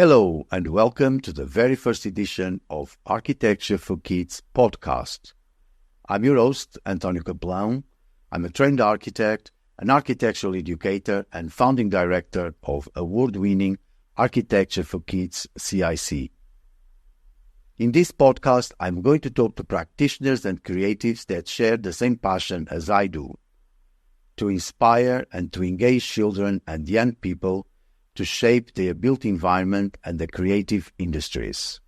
Hello and welcome to the very first edition of Architecture for Kids podcast. I'm your host, António Capelão. I'm a trained architect, an architectural educator and founding director of award-winning Architecture for Kids CIC. In this podcast, I'm going to talk to practitioners and creatives that share the same passion as I do, to inspire and to engage children and young people to shape their built environment and the creative industries.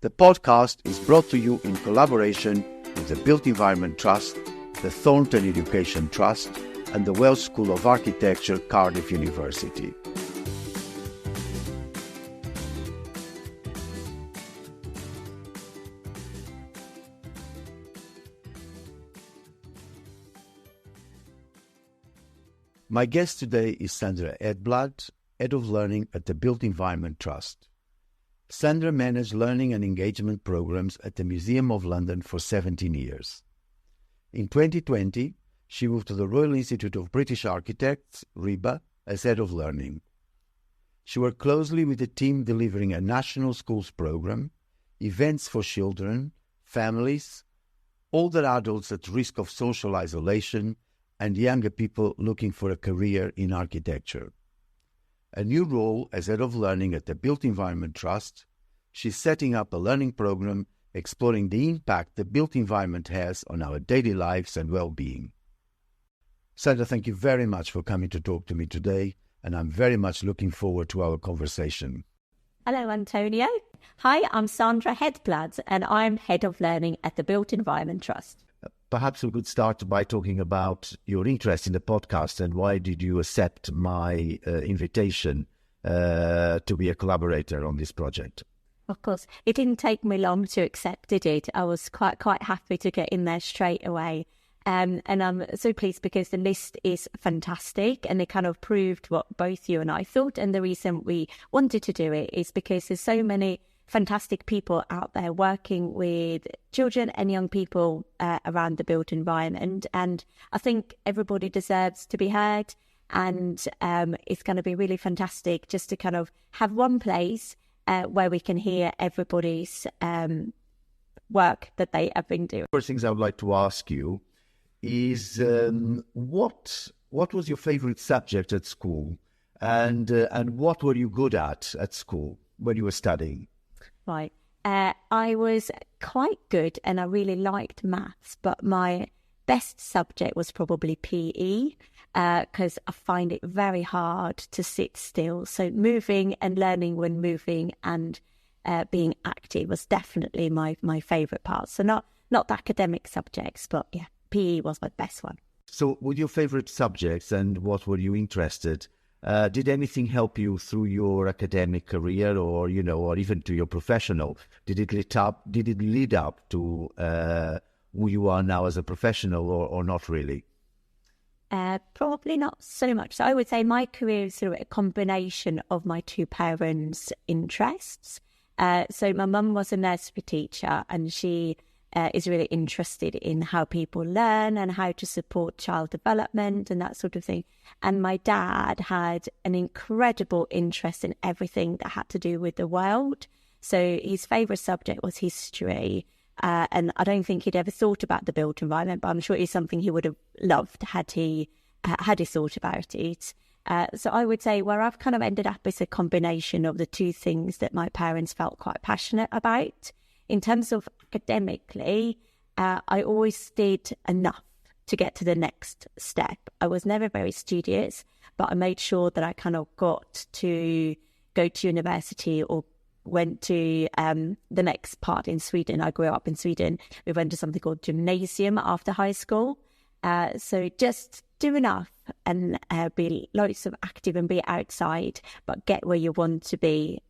The podcast is brought to you in collaboration with the Built Environment Trust, the Thornton Education Trust, and the Welsh School of Architecture, Cardiff University. My guest today is Sandra Hedblad, Head of Learning at the Built Environment Trust. Sandra managed learning and engagement programs at the Museum of London for 17 years. In 2020, she moved to the Royal Institute of British Architects, RIBA, as Head of Learning. She worked closely with the team delivering a national schools program, events for children, families, older adults at risk of social isolation, and younger people looking for a career in architecture. A new role as Head of Learning at the Built Environment Trust, she's setting up a learning program exploring the impact the built environment has on our daily lives and well-being. Sandra, thank you very much for coming to talk to me today, and I'm very much looking forward to our conversation. Hello, Antonio. Hi, I'm Sandra Hedblad, and I'm Head of Learning at the Built Environment Trust. Perhaps we could start by talking about your interest in the podcast and why did you accept my invitation to be a collaborator on this project? Of course, it didn't take me long to accept, did it? I was quite happy to get in there straight away. And I'm so pleased because the list is fantastic and it kind of proved what both you and I thought. And the reason we wanted to do it is because there's so many fantastic people out there working with children and young people around the built environment. And I think everybody deserves to be heard. And it's going to be really fantastic just to kind of have one place where we can hear everybody's work that they have been doing. First things I would like to ask you is what was your favorite subject at school? And what were you good at school when you were studying? Right. I was quite good and I really liked maths, but my best subject was probably PE because I find it very hard to sit still. So moving and learning when moving and being active was definitely my favourite part. So not the academic subjects, but yeah, PE was my best one. So with your favourite subjects and what were you interested? Did anything help you through your academic career, or even to your professional? Did it lead up to who you are now as a professional, or not really? Probably not so much. So I would say my career is sort of a combination of my two parents' interests. So my mum was a nursery teacher, and she is really interested in how people learn and how to support child development and that sort of thing. And my dad had an incredible interest in everything that had to do with the world. So his favourite subject was history. And I don't think he'd ever thought about the built environment, but I'm sure it's something he would have loved had he thought about it. So I would say where I've kind of ended up is a combination of the two things that my parents felt quite passionate about. In terms of academically, I always did enough to get to the next step. I was never very studious, but I made sure that I kind of got to go to university or went to the next part in Sweden. I grew up in Sweden. We went to something called gymnasium after high school. So just do enough and be lots of active and be outside, but get where you want to be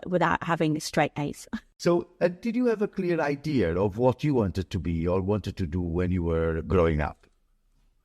without having straight A's. So did you have a clear idea of what you wanted to be or wanted to do when you were growing up?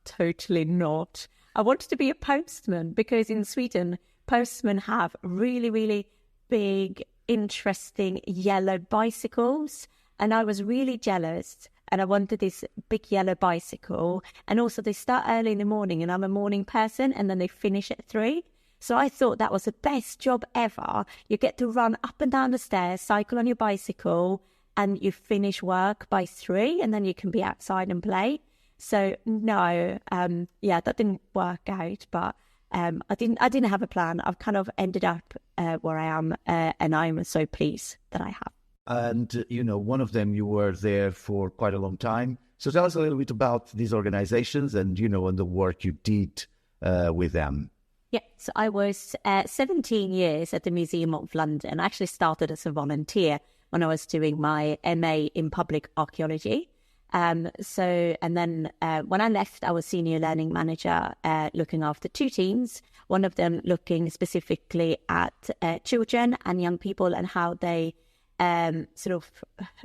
Totally not. I wanted to be a postman because in Sweden, postmen have really, really big, interesting yellow bicycles. And I was really jealous and I wanted this big yellow bicycle. And also they start early in the morning and I'm a morning person and then they finish at 3. So I thought that was the best job ever. You get to run up and down the stairs, cycle on your bicycle, and you finish work by 3, and then you can be outside and play. So no, that didn't work out, but I didn't have a plan. I've kind of ended up where I am, and I'm so pleased that I have. And, one of them, you were there for quite a long time. So tell us a little bit about these organizations and, and the work you did with them. Yeah, so I was 17 years at the Museum of London. I actually started as a volunteer when I was doing my MA in public archaeology. And then when I left, I was senior learning manager looking after 2 teams, one of them looking specifically at children and young people and how they sort of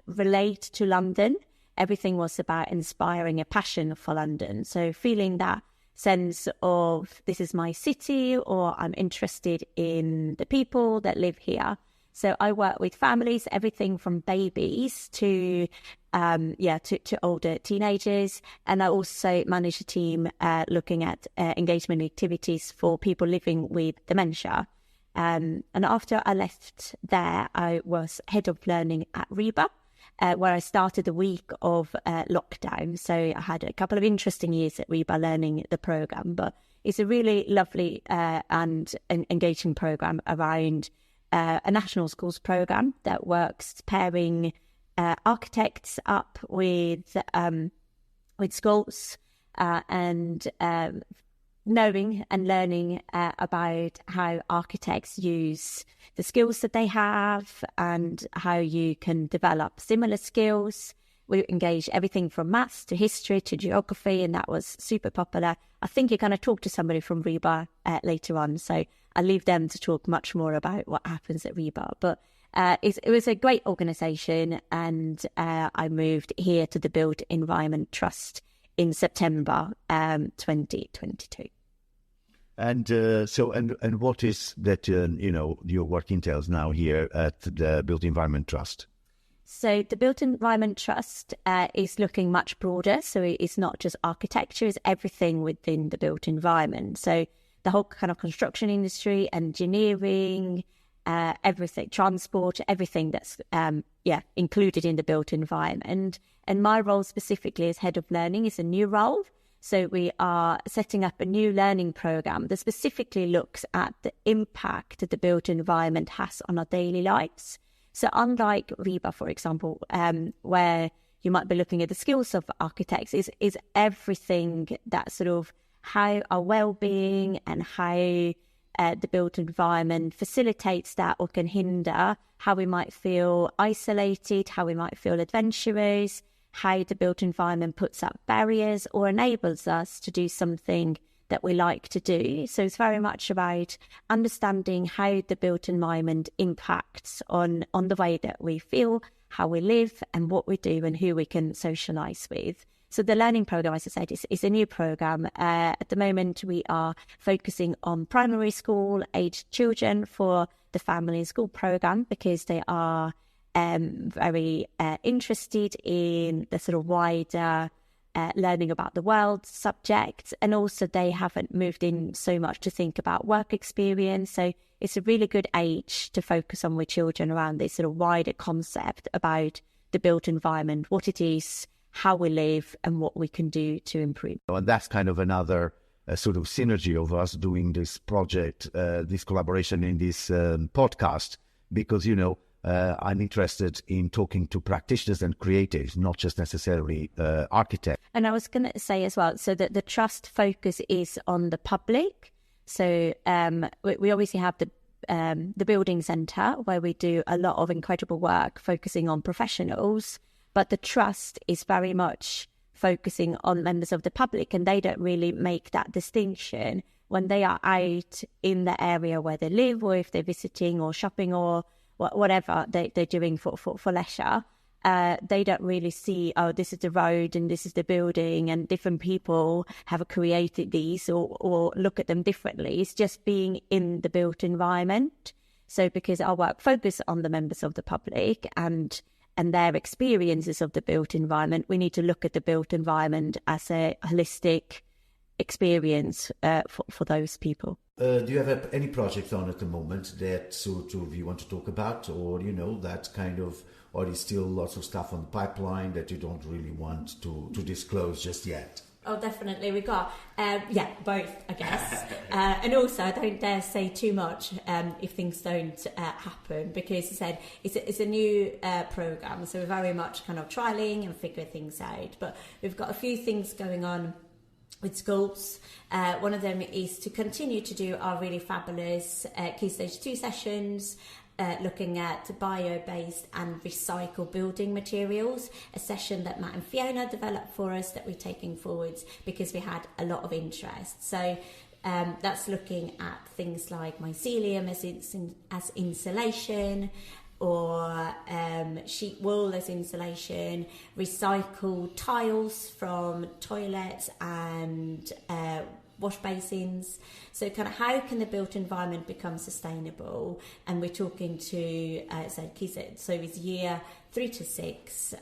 relate to London. Everything was about inspiring a passion for London. So feeling that sense of this is my city, or I'm interested in the people that live here. So I work with families, everything from babies to older teenagers. And I also manage a team looking at engagement activities for people living with dementia. And after I left there, I was head of learning at REBA, where I started the week of lockdown. So I had a couple of interesting years at REBA learning the programme, but it's a really lovely and engaging programme around a national schools programme that works pairing architects up with schools and knowing and learning about how architects use the skills that they have and how you can develop similar skills. We engage everything from maths to history to geography, and that was super popular. I think you're going to talk to somebody from REBA later on, so I'll leave them to talk much more about what happens at REBA. But it was a great organisation, and I moved here to the Built Environment Trust in September 2022. And and what is that your work entails now here at the Built Environment Trust? So the Built Environment Trust is looking much broader. So it's not just architecture; it's everything within the built environment. So the whole kind of construction industry, engineering, everything, transport, everything that's included in the built environment. And my role specifically as head of learning is a new role. So we are setting up a new learning program that specifically looks at the impact that the built environment has on our daily lives. So unlike REBA, for example, where you might be looking at the skills of architects, is everything that sort of how our well-being and how the built environment facilitates that or can hinder how we might feel isolated, how we might feel adventurous, how the built environment puts up barriers or enables us to do something that we like to do. So it's very much about understanding how the built environment impacts on the way that we feel, how we live and what we do and who we can socialise with. So the learning programme, as I said, is a new programme. At the moment, we are focusing on primary school aged children for the family and school programme because they are very interested in the sort of wider learning about the world subject, and also they haven't moved in so much to think about work experience. So it's a really good age to focus on with children around this sort of wider concept about the built environment, what it is, how we live, and what we can do to improve. And that's kind of another sort of synergy of us doing this project, this collaboration in this podcast, because, I'm interested in talking to practitioners and creatives, not just necessarily architects. And I was going to say as well, so that the trust focus is on the public. So we obviously have the building centre where we do a lot of incredible work focusing on professionals, but the trust is very much focusing on members of the public, and they don't really make that distinction when they are out in the area where they live, or if they're visiting or shopping or whatever they're doing for leisure. They don't really see, oh, this is the road and this is the building and different people have created these or look at them differently. It's just being in the built environment. So because our work focuses on the members of the public and their experiences of the built environment, we need to look at the built environment as a holistic experience for those people. Do you have any projects on at the moment that sort of you want to talk about, or that kind of, or is still lots of stuff on the pipeline that you don't really want to disclose just yet? Oh, definitely. We got, both, I guess. And also, I don't dare say too much if things don't happen, because as I said, it's a new programme, so we're very much kind of trialling and figuring things out. But we've got a few things going on with schools. One of them is to continue to do our really fabulous Key Stage 2 sessions, looking at bio-based and recycled building materials, a session that Matt and Fiona developed for us that we're taking forwards because we had a lot of interest. So that's looking at things like mycelium as insulation, or sheet wool as insulation, recycled tiles from toilets and wash basins. So kind of how can the built environment become sustainable? And we're talking to so it's year 3 to 6,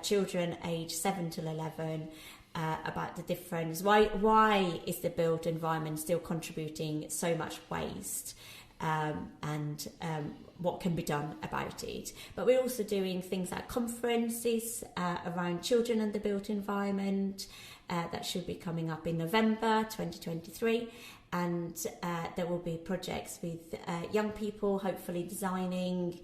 children aged 7 to 11, about the difference. Why is the built environment still contributing so much waste? And what can be done about it. But we're also doing things like conferences around children and the built environment that should be coming up in November 2023, and there will be projects with young people, hopefully designing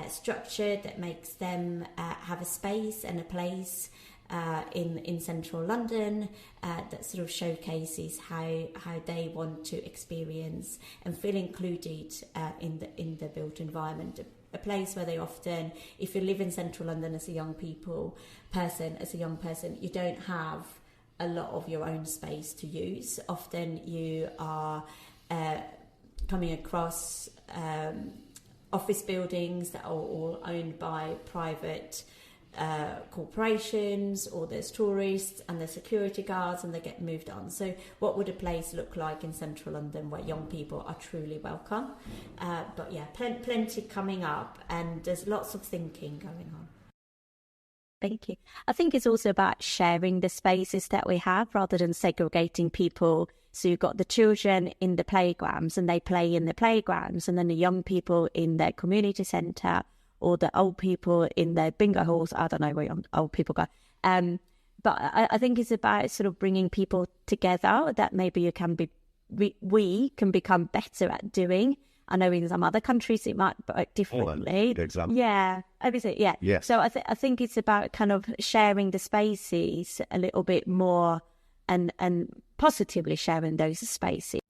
structure that makes them have a space and a place in central London that sort of showcases how they want to experience and feel included in the built environment. A place where they often, if you live in central London as a young person, you don't have a lot of your own space to use. Often you are coming across office buildings that are all owned by private corporations, or there's tourists and there's security guards and they get moved on. So what would a place look like in central London where young people are truly welcome? But yeah, plenty coming up, and there's lots of thinking going on. Thank you. I think it's also about sharing the spaces that we have rather than segregating people. So you've got the children in the playgrounds and they play in the playgrounds, and then the young people in their community centre, or the old people in their bingo halls. I don't know where old people go. But I think it's about sort of bringing people together that maybe we can become better at doing. I know in some other countries it might work differently. Good example. Yeah, obviously, yeah. Yes. So I think it's about kind of sharing the spaces a little bit more, and positively sharing those spaces.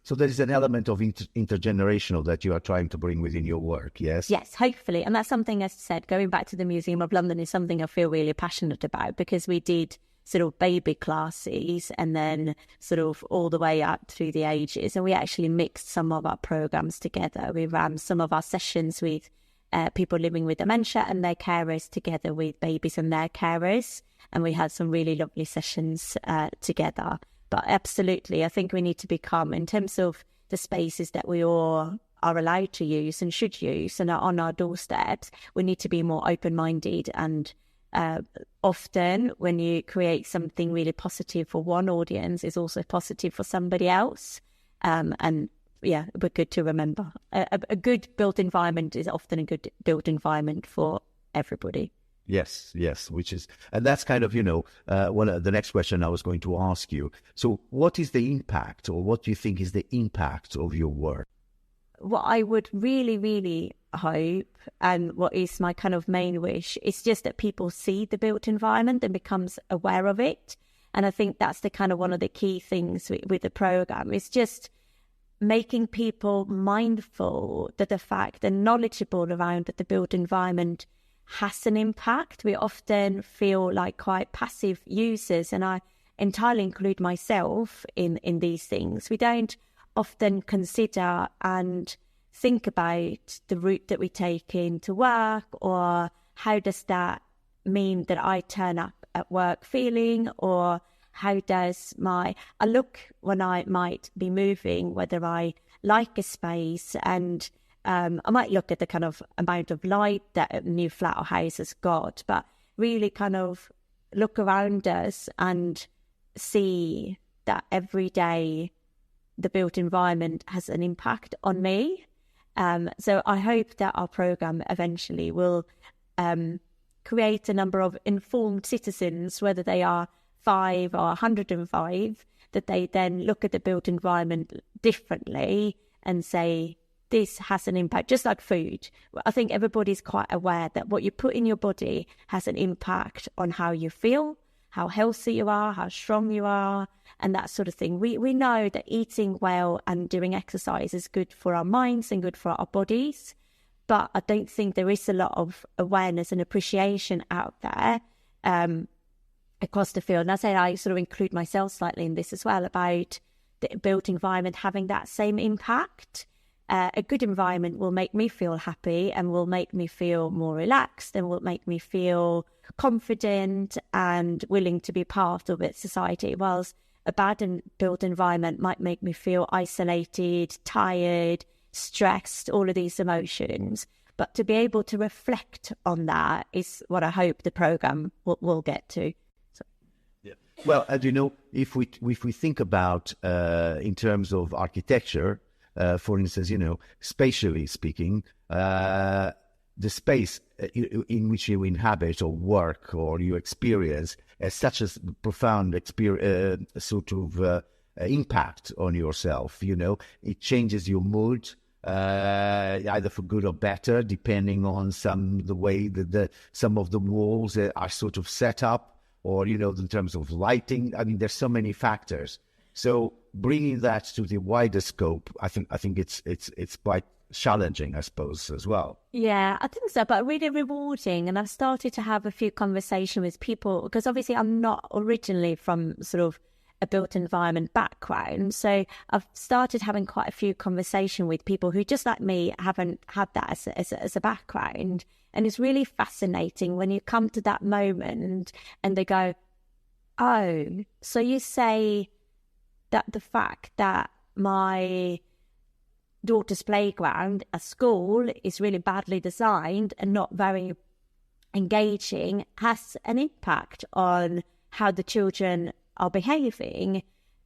So there is an element of intergenerational that you are trying to bring within your work, yes? Yes, hopefully. And that's something, as I said, going back to the Museum of London is something I feel really passionate about, because we did sort of baby classes and then sort of all the way up through the ages. And we actually mixed some of our programs together. We ran some of our sessions with people living with dementia and their carers together with babies and their carers. And we had some really lovely sessions together. But absolutely, I think we need to become, in terms of the spaces that we all are allowed to use and should use and are on our doorsteps, we need to be more open-minded. And often when you create something really positive for one audience, it's also positive for somebody else. And yeah, but good to remember. A good built environment is often a good built environment for everybody. Yes, and that's kind of, the next question I was going to ask you. So what is the impact, or what do you think is the impact of your work? What I would really, really hope, and what is my kind of main wish, is just that people see the built environment and becomes aware of it. And I think that's the kind of one of the key things with the programme, is just making people mindful that the fact and knowledgeable around that the built environment has an impact. We often feel like quite passive users, and I entirely include myself in these things. We don't often consider and think about the route that we take into work, or how does that mean that I turn up at work feeling, or how does I look when I might be moving, whether I like a space, and I might look at the kind of amount of light that a new flat or house has got, but really kind of look around us and see that every day the built environment has an impact on me. So I hope that our programme eventually will create a number of informed citizens, whether they are 5 or 105, that they then look at the built environment differently and say, this has an impact, just like food. I think everybody's quite aware that what you put in your body has an impact on how you feel, how healthy you are, how strong you are, and that sort of thing. We know that eating well and doing exercise is good for our minds and good for our bodies, but I don't think there is a lot of awareness and appreciation out there across the field. And I say I sort of include myself slightly in this as well, about the built environment having that same impact. A good environment will make me feel happy and will make me feel more relaxed and will make me feel confident and willing to be part of its society, whilst a bad and built environment might make me feel isolated, tired, stressed, all of these emotions. But to be able to reflect on that is what I hope the programme will get to. So. Yeah. Well, as you know, if we think about in terms of architecture, for instance, spatially speaking, the space in which you inhabit or work or you experience has such a profound impact on yourself. It changes your mood, either for good or better, depending on the way that some of the walls are sort of set up, or in terms of lighting. I mean, there's so many factors. So bringing that to the wider scope, I think it's quite challenging, I suppose, as well. Yeah, I think so, but really rewarding. And I've started to have a few conversations with people, because obviously I'm not originally from sort of a built environment background. So I've started having quite a few conversations with people who, just like me, haven't had that as a background. And it's really fascinating when you come to that moment and they go, oh, so you say that the fact that my daughter's playground at school is really badly designed and not very engaging has an impact on how the children are behaving,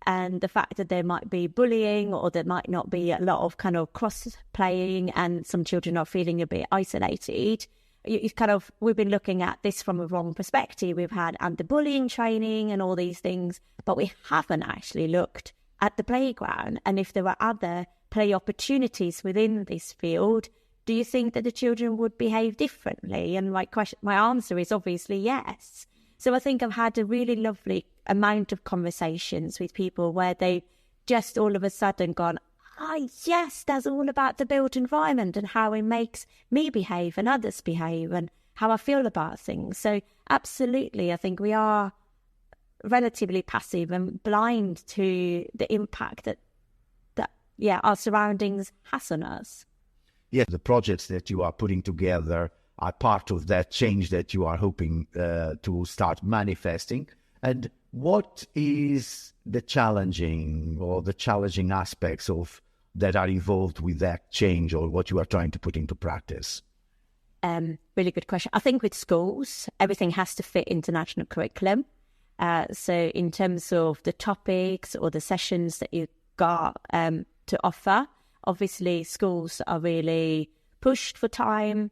and the fact that there might be bullying or there might not be a lot of kind of cross-playing and some children are feeling a bit isolated. We've been looking at this from a wrong perspective. We've had anti-bullying training and all these things, but we haven't actually looked at the playground and if there were other play opportunities within this field. Do you think that the children would behave differently? And my answer is obviously yes. So I think I've had a really lovely amount of conversations with people where they just all of a sudden gone, yes, that's all about the built environment and how it makes me behave and others behave and how I feel about things. So absolutely, I think we are relatively passive and blind to the impact that our surroundings has on us. Yes, the projects that you are putting together are part of that change that you are hoping to start manifesting. And what is the challenging aspects of that are involved with that change, or what you are trying to put into practice? Really good question. I think with schools, everything has to fit into national curriculum. So in terms of the topics or the sessions that you've got to offer, obviously schools are really pushed for time.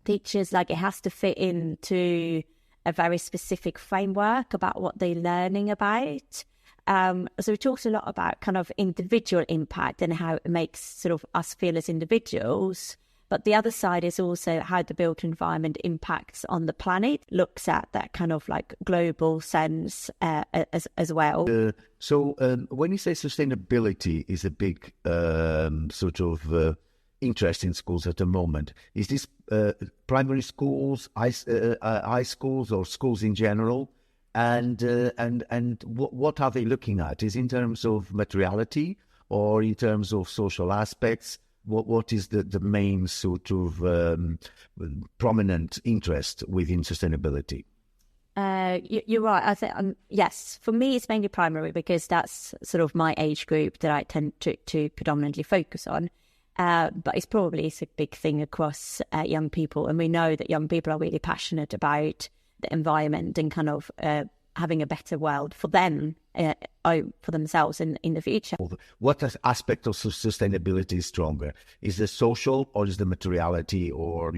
Teachers, it has to fit into a very specific framework about what they're learning about. So we talked a lot about kind of individual impact and how it makes sort of us feel as individuals. But the other side is also how the built environment impacts on the planet, looks at that kind of global sense as well. So when you say sustainability is a big interest in schools at the moment, is this primary schools, high schools, or schools in general? And what are they looking at? Is it in terms of materiality or in terms of social aspects? What is the main sort of prominent interest within sustainability? You're right. I think yes. For me, it's mainly primary because that's sort of my age group that I tend to predominantly focus on. But it's a big thing across young people, and we know that young people are really passionate about the environment and kind of having a better world for them for themselves in the future. What aspect of sustainability is stronger? Is the social, or is the materiality, or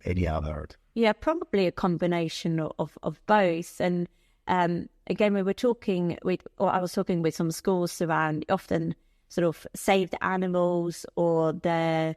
any other? Yeah, probably a combination of both. And again, I was talking with some schools around often sort of saved animals, or the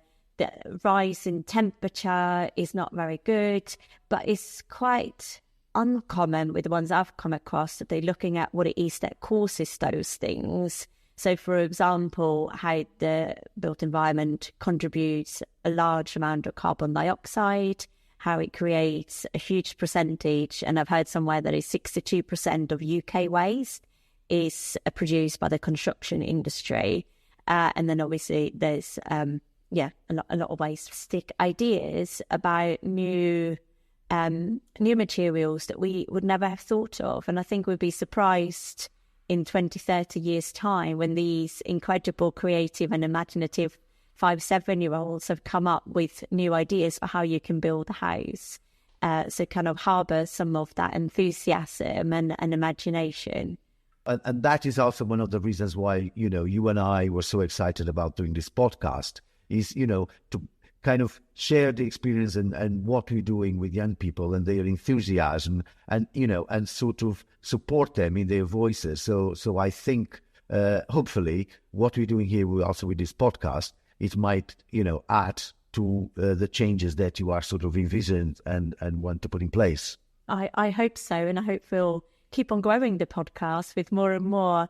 rise in temperature is not very good, but it's quite uncommon with the ones I've come across that they're looking at what it is that causes those things. So, for example, how the built environment contributes a large amount of carbon dioxide, how it creates a huge percentage, and I've heard somewhere that is 62% of UK waste is produced by the construction industry. And then obviously there's a lot of ways to stick ideas about new materials that we would never have thought of. And I think we'd be surprised in 20, 30 years' time when these incredible, creative and imaginative 5-7-year-olds have come up with new ideas for how you can build a house. So kind of harbour some of that enthusiasm and imagination. And that is also one of the reasons why, you and I were so excited about doing this podcast, is, to kind of share the experience and what we're doing with young people and their enthusiasm, and, and sort of support them in their voices. So I think, hopefully, what we're doing here also with this podcast, it might, add to the changes that you are sort of envisioned and want to put in place. I hope so. And I hope we'll keep on growing the podcast with more and more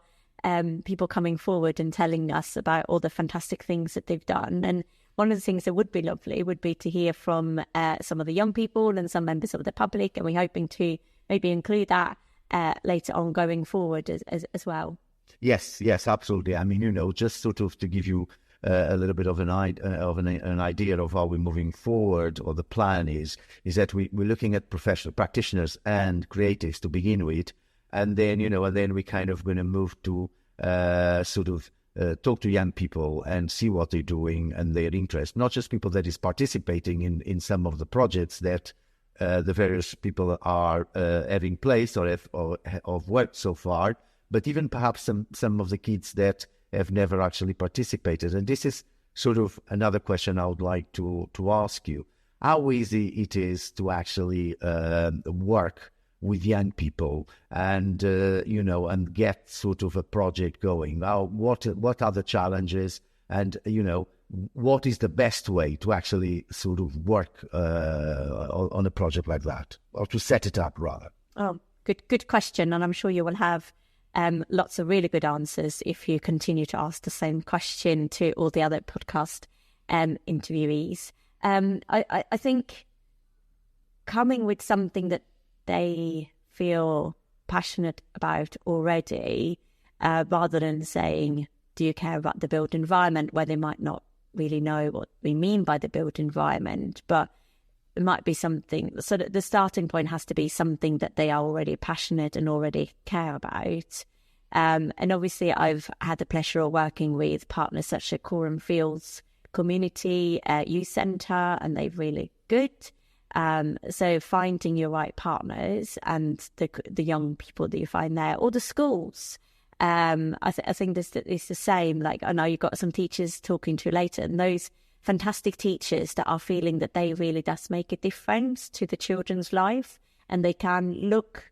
people coming forward and telling us about all the fantastic things that they've done. And one of the things that would be lovely would be to hear from some of the young people and some members of the public. And we're hoping to maybe include that later on going forward as well. Yes, absolutely. I mean, just sort of to give you a little bit of an idea of how we're moving forward, or the plan is that we're looking at professional practitioners and creatives to begin with, and then we're kind of going to move to talk to young people and see what they're doing and their interest. Not just people that is participating in some of the projects that the various people are having placed or have worked so far, but even perhaps some of the kids that have never actually participated. And this is sort of another question I would like to ask you. How easy it is to actually work with young people and, and get sort of a project going? Now, what are the challenges, and, what is the best way to actually sort of work on a project like that, or to set it up rather? Oh, good question. And I'm sure you will have lots of really good answers if you continue to ask the same question to all the other podcast interviewees. I think coming with something that they feel passionate about already, rather than saying, do you care about the built environment, where they might not really know what we mean by the built environment, but it might be something, so that the starting point has to be something that they are already passionate and already care about. And obviously I've had the pleasure of working with partners such as Coram Fields Community Youth Centre, and they're really good. So finding your right partners and the young people that you find there, or the schools. I think it's the same. Like, I know you've got some teachers talking to later, and those fantastic teachers that are feeling that they really does make a difference to the children's life, and they can look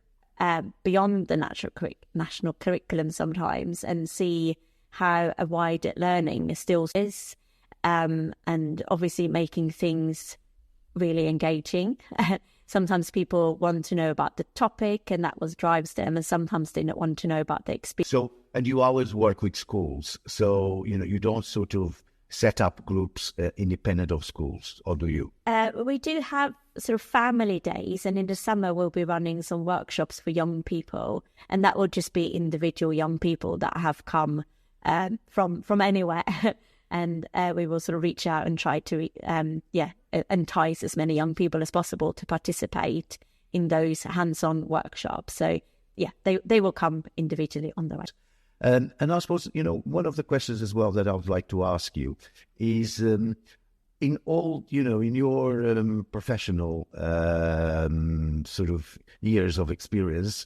beyond the national curriculum sometimes and see how a wider learning still is, and obviously making things really engaging. Sometimes people want to know about the topic, and that what drives them, and sometimes they don't want to know about the experience. So, and you always work with schools, so you don't sort of set up groups independent of schools, or do you? We do have sort of family days, and in the summer we'll be running some workshops for young people, and that will just be individual young people that have come from anywhere. And we will sort of reach out and try to entice as many young people as possible to participate in those hands-on workshops. So yeah, they will come individually on their own. And I suppose, one of the questions as well that I would like to ask you is, in all, in your professional sort of years of experience,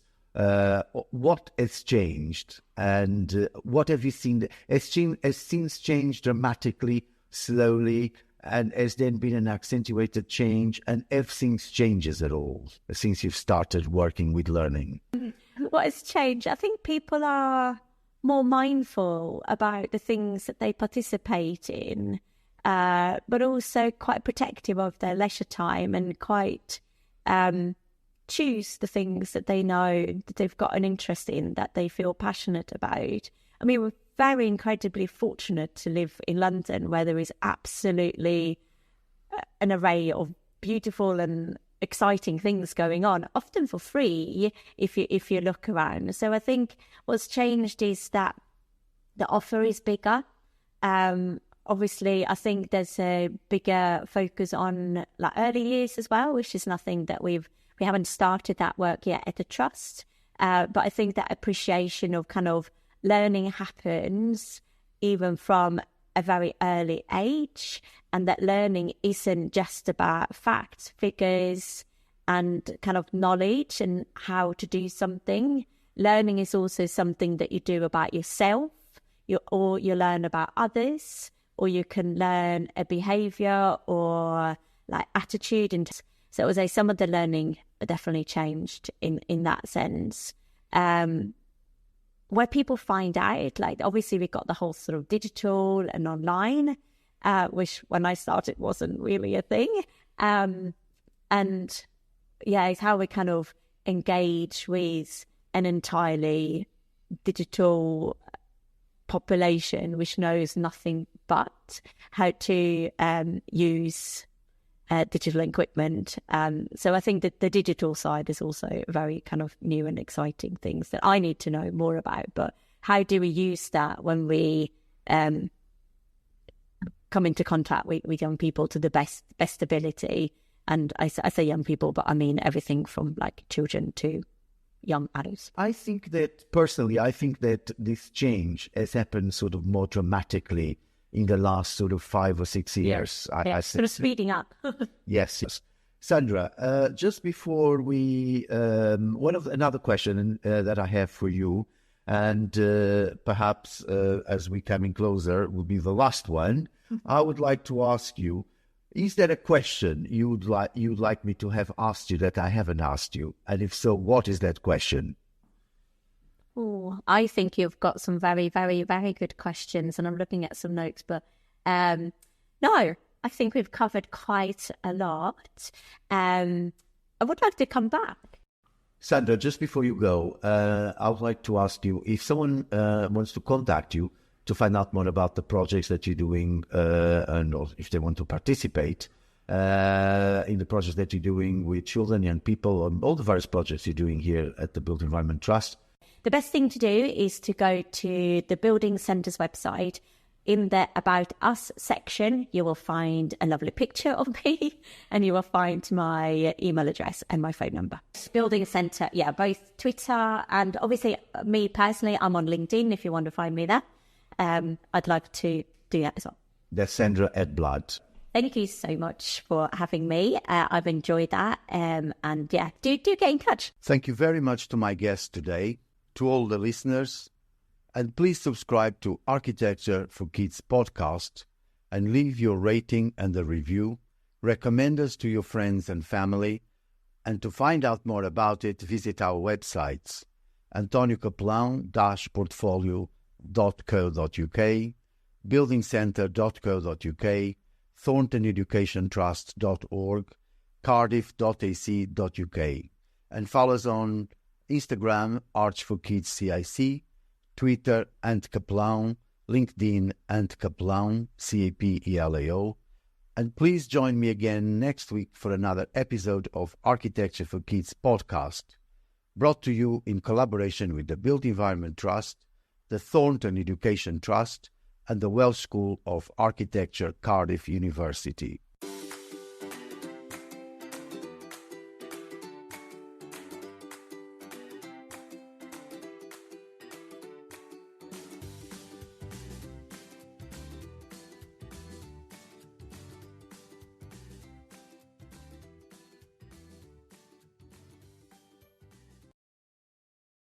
what has changed, and what have you seen? Has things changed dramatically, slowly, and has then been an accentuated change? And have things changes at all since you've started working with learning? What has changed? I think people are more mindful about the things that they participate in, but also quite protective of their leisure time and quite choose the things that they know that they've got an interest in, that they feel passionate about. I mean, we're very incredibly fortunate to live in London, where there is absolutely an array of beautiful and exciting things going on, often for free if you look around. So I think what's changed is that the offer is bigger. Obviously, I think there's a bigger focus on like early years as well, which is nothing that we haven't started that work yet at the Trust. But I think that appreciation of kind of learning happens even from a very early age, and that learning isn't just about facts, figures, and kind of knowledge and how to do something. Learning is also something that you do about yourself, or you learn about others, or you can learn a behaviour or like attitude. And so I would say some of the learning definitely changed in that sense. Where people find out, like obviously we got the whole sort of digital and online, which when I started wasn't really a thing. And yeah, it's how we kind of engage with an entirely digital population which knows nothing but how to use digital equipment. So I think that the digital side is also very kind of new and exciting things that I need to know more about. But how do we use that when we come into contact with young people to the best ability? And I say young people, but I mean everything from like children to young adults. I think that this change has happened sort of more dramatically in the last sort of 5 or 6 years. I sort of speeding up. Yes. Sandra, just before we, another question that I have for you, and perhaps as we coming closer will be the last one. I would like to ask you: is there a question you'd like me to have asked you that I haven't asked you? And if so, what is that question? Oh, I think you've got some very, very, very good questions, and I'm looking at some notes. But no, I think we've covered quite a lot. I would like to come back. Sandra, just before you go, I would like to ask you if someone wants to contact you to find out more about the projects that you're doing, and if they want to participate in the projects that you're doing with children, young people, and all the various projects you're doing here at the Built Environment Trust. The best thing to do is to go to the Building Centre's website. In the About Us section, you will find a lovely picture of me, and you will find my email address and my phone number. Building Centre, yeah, both Twitter and obviously me personally, I'm on LinkedIn if you want to find me there. I'd like to do that as well. That's Sandra Hedblad. Thank you so much for having me. I've enjoyed that. And yeah, do get in touch. Thank you very much to my guest today, to all the listeners, and please subscribe to Architecture for Kids podcast and leave your rating and a review. Recommend us to your friends and family. And to find out more about it, visit our websites: antoniocaplan-portfolio.co.uk, buildingcentre.co.uk, thorntoneducationtrust.org, cardiff.ac.uk, and follow us on Instagram, Arch for Kids CIC, Twitter, Ant Kaplan, LinkedIn, Ant Kaplan, CAPELAO. And please join me again next week for another episode of Architecture for Kids podcast, brought to you in collaboration with the Built Environment Trust, the Thornton Education Trust, and the Welsh School of Architecture, Cardiff University.